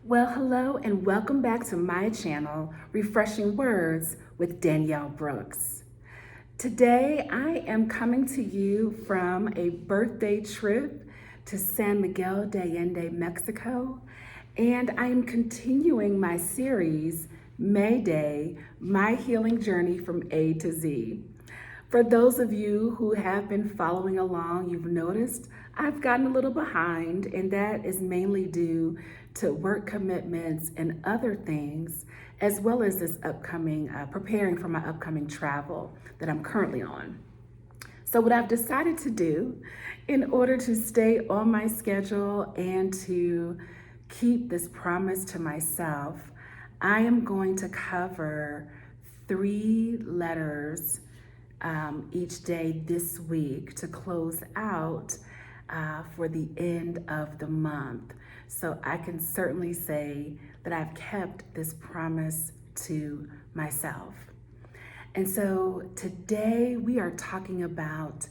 Well, hello and welcome back to my channel, Refreshing Words with Danielle Brooks. Today I am coming to you from a birthday trip to San Miguel de Allende, Mexico, and I am continuing my series, MayDay, My Healing Journey from A to Z. For those of you who have been following along, you've noticed I've gotten a little behind, and that is mainly due to work commitments and other things, as well as this upcoming, preparing for my upcoming travel that I'm currently on. So, what I've decided to do in order to stay on my schedule and to keep this promise to myself, I am going to cover 3 letters each day this week to close out for the end of the month. So I can certainly say that I've kept this promise to myself. And so today we are talking about,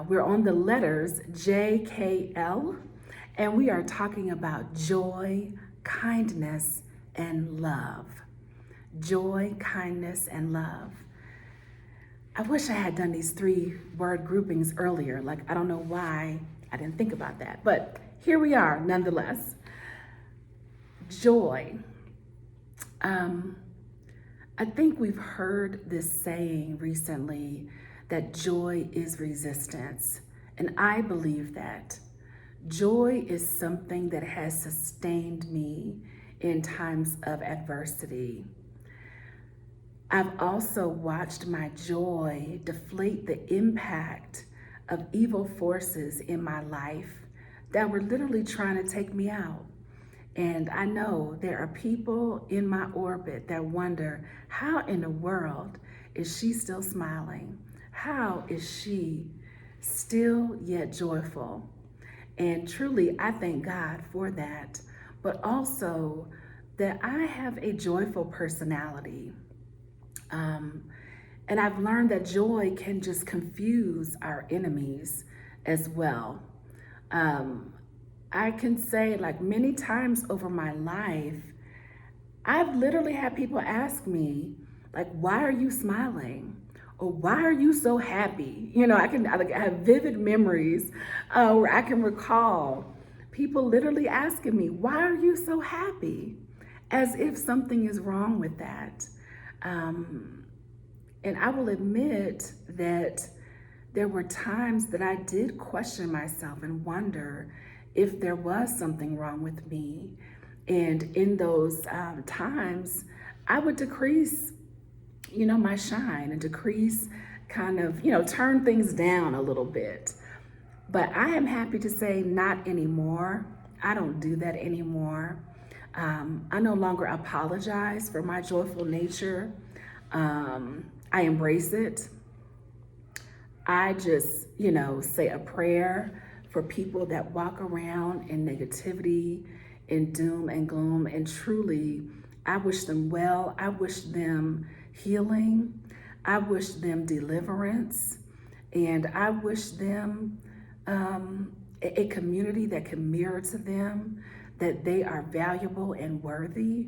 we're on the letters JKL, and we are talking about joy, kindness, and love. Joy, kindness, and love. I wish I had done these 3 word groupings earlier. Like, I don't know why I didn't think about that, but here we are nonetheless. Joy. I think we've heard this saying recently that joy is resistance, and I believe that. Joy is something that has sustained me in times of adversity. I've also watched my joy deflate the impact of evil forces in my life that were literally trying to take me out. And I know there are people in my orbit that wonder, how in the world is she still smiling? How is she still yet joyful? And truly, I thank God for that, but also that I have a joyful personality. And I've learned that joy can just confuse our enemies as well. I can say, like, many times over my life, I've literally had people ask me, like, why are you smiling? Or why are you so happy? You know, I have vivid memories where I can recall people literally asking me, why are you so happy? As if something is wrong with that. And I will admit that there were times that I did question myself and wonder if there was something wrong with me. And in those times, I would decrease, my shine and decrease kind of, turn things down a little bit. But I am happy to say not anymore. I don't do that anymore. I no longer apologize for my joyful nature. I embrace it. I just, say a prayer for people that walk around in negativity, in doom and gloom. And truly, I wish them well. I wish them healing. I wish them deliverance. And I wish them a community that can mirror to them that they are valuable and worthy.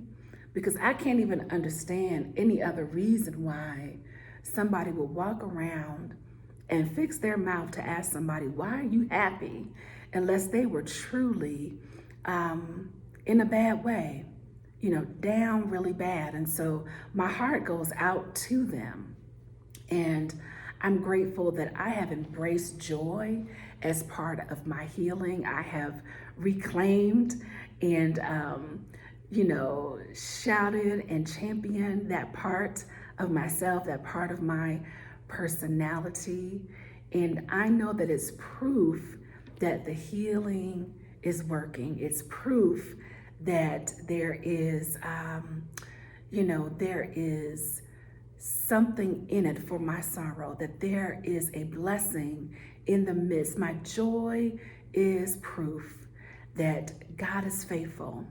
Because I can't even understand any other reason why somebody would walk around and fix their mouth to ask somebody, why are you happy? Unless they were truly in a bad way, down really bad. And so my heart goes out to them. And I'm grateful that I have embraced joy as part of my healing. I have reclaimed and, shouted and championed that part of myself, that part of my personality. And I know that it's proof that the healing is working. It's proof that there is, there is something in it for my sorrow, that there is a blessing in the midst. My joy is proof that God is faithful.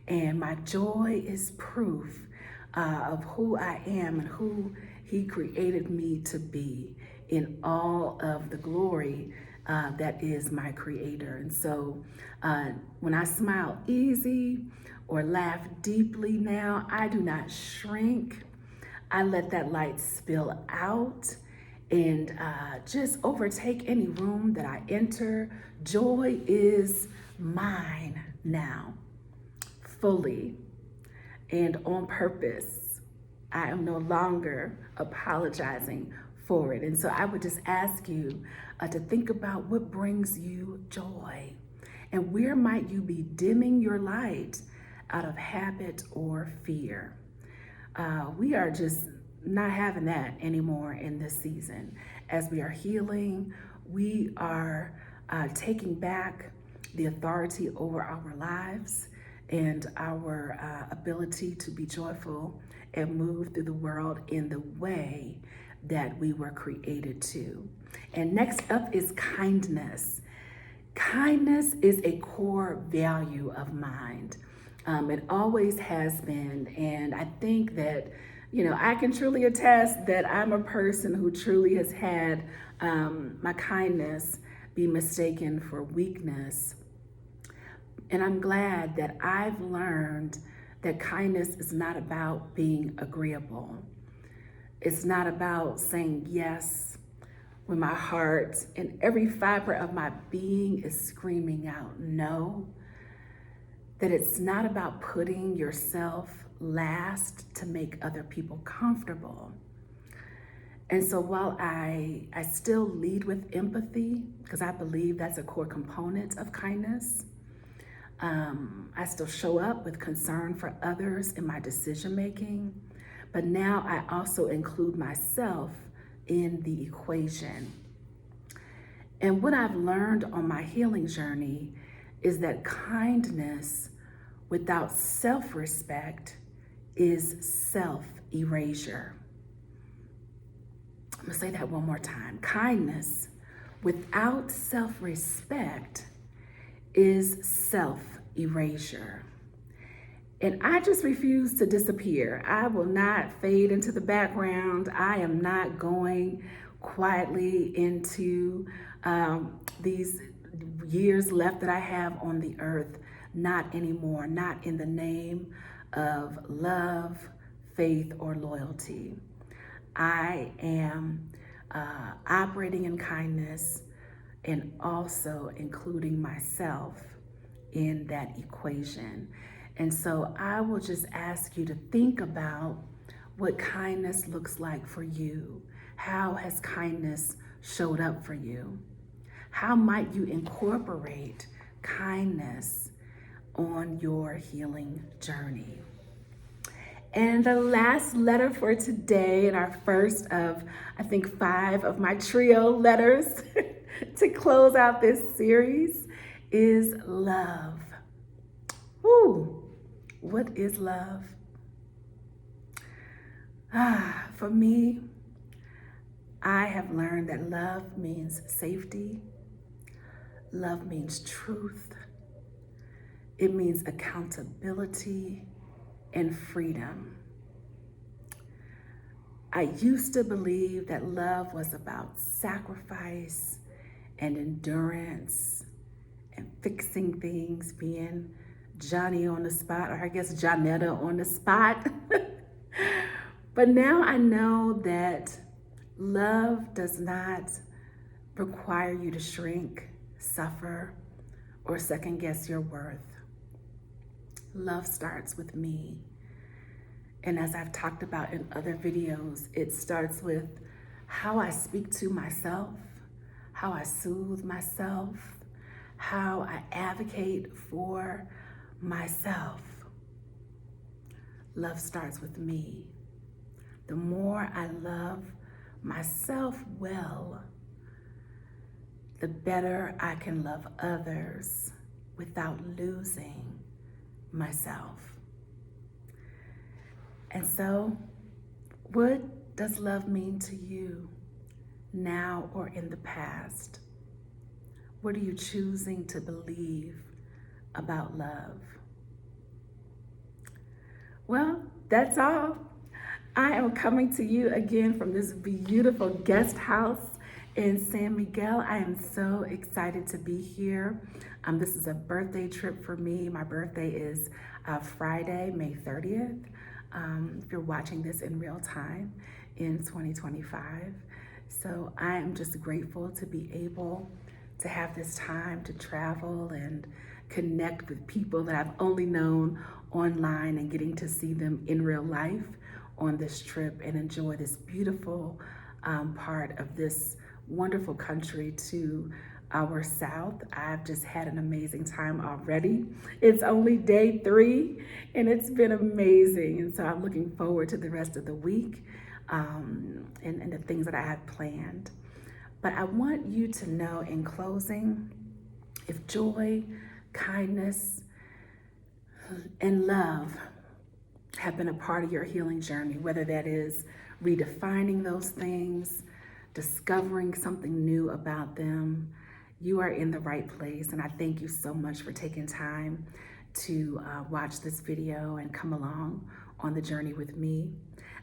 And my joy is proof of who I am and who He created me to be in all of the glory that is my creator. And so when I smile easy or laugh deeply now, I do not shrink. I let that light spill out and just overtake any room that I enter. Joy is mine now, fully and on purpose. I am no longer apologizing for it. And so I would just ask you to think about what brings you joy and where might you be dimming your light out of habit or fear. We are just not having that anymore in this season. As we are healing, we are taking back the authority over our lives and our ability to be joyful and move through the world in the way that we were created to. And next up is kindness. Kindness is a core value of mine. It always has been. And I think that, I can truly attest that I'm a person who truly has had my kindness be mistaken for weakness. And I'm glad that I've learned that kindness is not about being agreeable. It's not about saying yes when my heart and every fiber of my being is screaming out no. That it's not about putting yourself last to make other people comfortable. And so while I still lead with empathy, because I believe that's a core component of kindness, I still show up with concern for others in my decision making, but now I also include myself in the equation. And what I've learned on my healing journey is that kindness without self-respect is self-erasure. I'm gonna say that one more time. Kindness without self-respect is self-erasure. And I just refuse to disappear. I will not fade into the background. I am not going quietly into these years left that I have on the earth. Not anymore, not in the name of love, faith, or loyalty. I am operating in kindness and also including myself in that equation. And so I will just ask you to think about what kindness looks like for you. How has kindness showed up for you? How might you incorporate kindness on your healing journey? And the last letter for today, and our first of, I think, 5 of my trio letters to close out this series, is love. Woo! What is love? For me, I have learned that love means safety. Love means truth. It means accountability and freedom. I used to believe that love was about sacrifice and endurance and fixing things, being Johnny on the spot, or I guess Johnetta on the spot. But now I know that love does not require you to shrink, suffer, or second guess your worth. Love starts with me. And as I've talked about in other videos, it starts with how I speak to myself, how I soothe myself, how I advocate for myself. Love starts with me. The more I love myself well, the better I can love others without losing myself. And so, what does love mean to you now or in the past? What are you choosing to believe about love? Well, that's all. I am coming to you again from this beautiful guest house in San Miguel. I am so excited to be here. This is a birthday trip for me. My birthday is Friday, May 30th. If you're watching this in real time in 2025. So I am just grateful to be able to have this time to travel and connect with people that I've only known online and getting to see them in real life on this trip and enjoy this beautiful part of this wonderful country to our south. I've just had an amazing time already. It's only day 3 and it's been amazing. And so I'm looking forward to the rest of the week and the things that I have planned. But I want you to know in closing, if joy, kindness, and love have been a part of your healing journey, whether that is redefining those things, discovering something new about them, you are in the right place. And I thank you so much for taking time to watch this video and come along on the journey with me.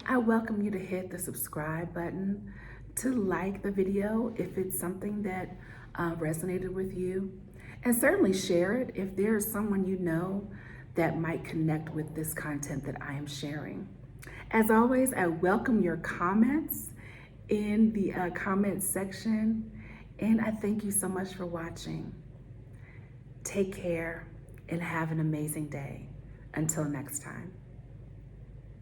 I welcome you to hit the subscribe button, to like the video if it's something that resonated with you, and certainly share it if there's someone you know that might connect with this content that I am sharing. As always, I welcome your comments in the comments section, and I thank you so much for watching. Take care and have an amazing day. Until next time.